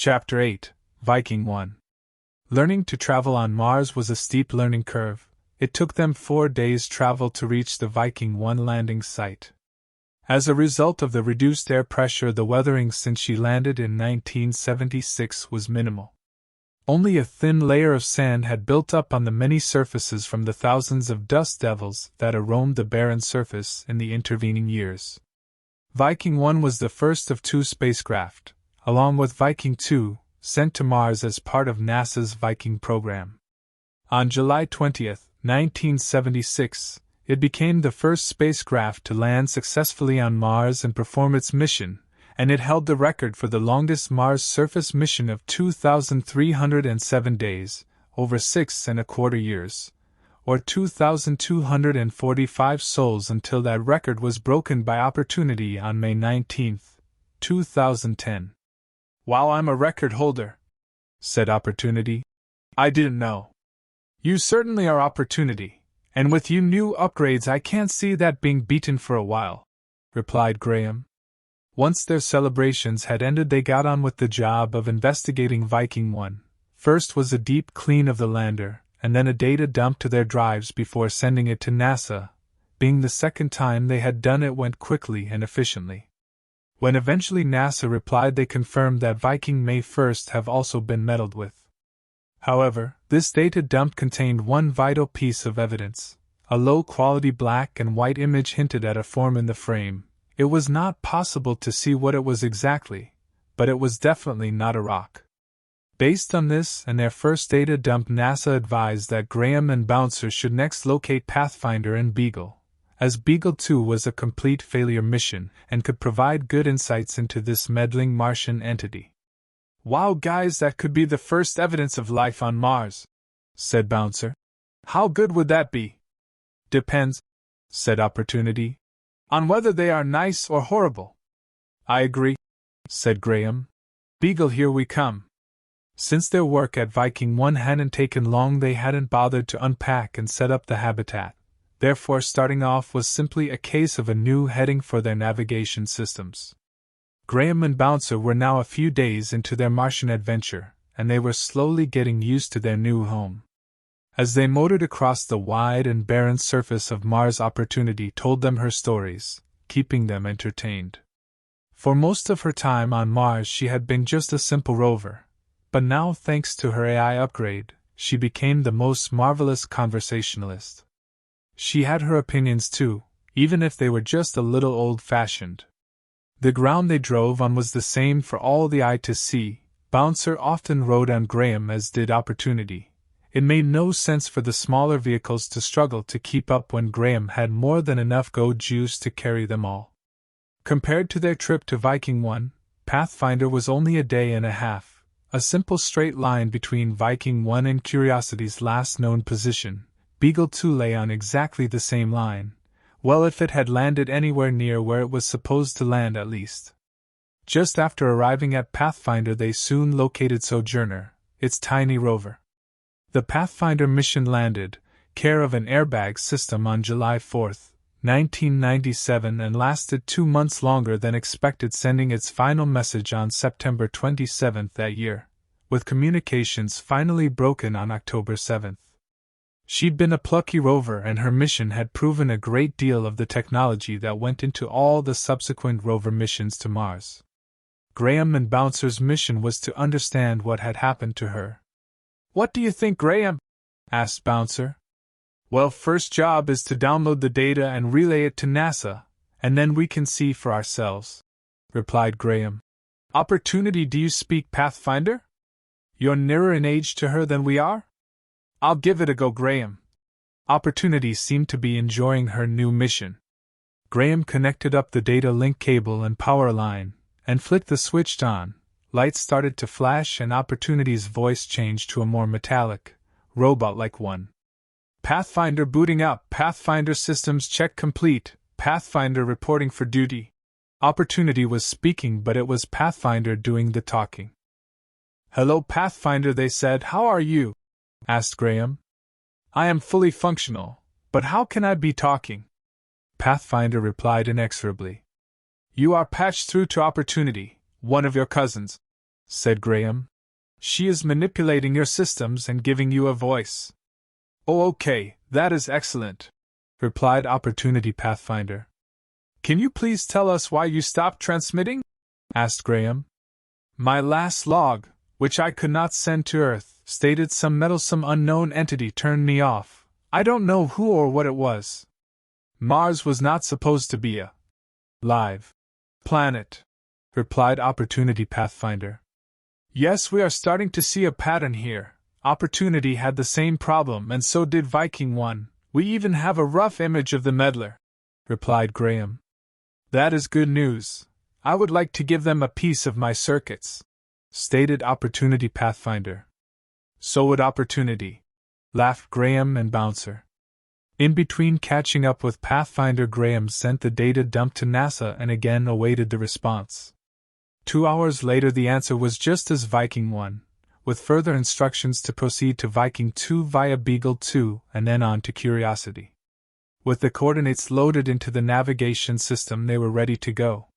Chapter 8, Viking 1. Learning to travel on Mars was a steep learning curve. It took them 4 days' travel to reach the Viking 1 landing site. As a result of the reduced air pressure, the weathering since she landed in 1976 was minimal. Only a thin layer of sand had built up on the many surfaces from the thousands of dust devils that roamed the barren surface in the intervening years. Viking 1 was the first of 2 spacecraft, along with Viking 2, sent to Mars as part of NASA's Viking program. On July 20, 1976, it became the first spacecraft to land successfully on Mars and perform its mission, and it held the record for the longest Mars surface mission of 2,307 days, over 6¼ years, or 2,245 sols until that record was broken by Opportunity on May 19, 2010. "Wow, I'm a record holder," said Opportunity. "I didn't know." "You certainly are, Opportunity, and with you new upgrades I can't see that being beaten for a while," replied Graham. Once their celebrations had ended, they got on with the job of investigating Viking 1. First was a deep clean of the lander, and then a data dump to their drives before sending it to NASA. Being the second time they had done it went quickly and efficiently. When eventually NASA replied, they confirmed that Viking may first have also been meddled with. However, this data dump contained one vital piece of evidence. A low-quality black and white image hinted at a form in the frame. It was not possible to see what it was exactly, but it was definitely not a rock. Based on this and their first data dump, NASA advised that Graham and Bouncer should next locate Pathfinder and Beagle, as Beagle 2 was a complete failure mission and could provide good insights into this meddling Martian entity. "Wow, guys, that could be the first evidence of life on Mars," said Bouncer. "How good would that be?" "Depends," said Opportunity, "on whether they are nice or horrible." "I agree," said Graham. "Beagle, here we come." Since their work at Viking 1 hadn't taken long, they hadn't bothered to unpack and set up the habitat. Therefore, starting off was simply a case of a new heading for their navigation systems. Graham and Bouncer were now a few days into their Martian adventure, and they were slowly getting used to their new home. As they motored across the wide and barren surface of Mars, Opportunity told them her stories, keeping them entertained. For most of her time on Mars she had been just a simple rover, but now, thanks to her AI upgrade, she became the most marvelous conversationalist. She had her opinions too, even if they were just a little old-fashioned. The ground they drove on was the same for all the eye to see. Bouncer often rode on Graham, as did Opportunity. It made no sense for the smaller vehicles to struggle to keep up when Graham had more than enough go juice to carry them all. Compared to their trip to Viking 1, Pathfinder was only a day and a half, a simple straight line between Viking 1 and Curiosity's last known position. Beagle 2 lay on exactly the same line. Well, if it had landed anywhere near where it was supposed to land, at least. Just after arriving at Pathfinder, they soon located Sojourner, its tiny rover. The Pathfinder mission landed, care of an airbag system, on July 4, 1997, and lasted 2 months longer than expected, sending its final message on September 27 that year, with communications finally broken on October 7. She'd been a plucky rover, and her mission had proven a great deal of the technology that went into all the subsequent rover missions to Mars. Graham and Bouncer's mission was to understand what had happened to her. "What do you think, Graham?" asked Bouncer. "Well, first job is to download the data and relay it to NASA, and then we can see for ourselves," replied Graham. "Opportunity, do you speak Pathfinder? You're nearer in age to her than we are?" "I'll give it a go, Graham." Opportunity seemed to be enjoying her new mission. Graham connected up the data link cable and power line, and flicked the switch on. Lights started to flash, and Opportunity's voice changed to a more metallic, robot-like one. "Pathfinder booting up. Pathfinder systems check complete. Pathfinder reporting for duty." Opportunity was speaking, but it was Pathfinder doing the talking. "Hello, Pathfinder," they said. "How are you?" asked Graham. "I am fully functional, but how can I be talking?" Pathfinder replied inexorably. "You are patched through to Opportunity, one of your cousins." said Graham. She is manipulating your systems and giving you a voice. Oh, okay, that is excellent, replied Opportunity Pathfinder. Can you please tell us why you stopped transmitting? Asked Graham. My last log, which I could not send to Earth, stated some meddlesome unknown entity turned me off. I don't know who or what it was. Mars was not supposed to be a live planet, replied Opportunity Pathfinder. Yes, we are starting to see a pattern here. Opportunity had the same problem, and so did Viking 1. We even have a rough image of the meddler, replied Graham. That is good news. I would like to give them a piece of my circuits, stated Opportunity Pathfinder. So would Opportunity, laughed Graham and Bouncer. In between catching up with Pathfinder, Graham sent the data dump to NASA and again awaited the response. 2 hours later the answer was just as Viking 1, with further instructions to proceed to Viking 2 via Beagle 2 and then on to Curiosity. With the coordinates loaded into the navigation system they were ready to go.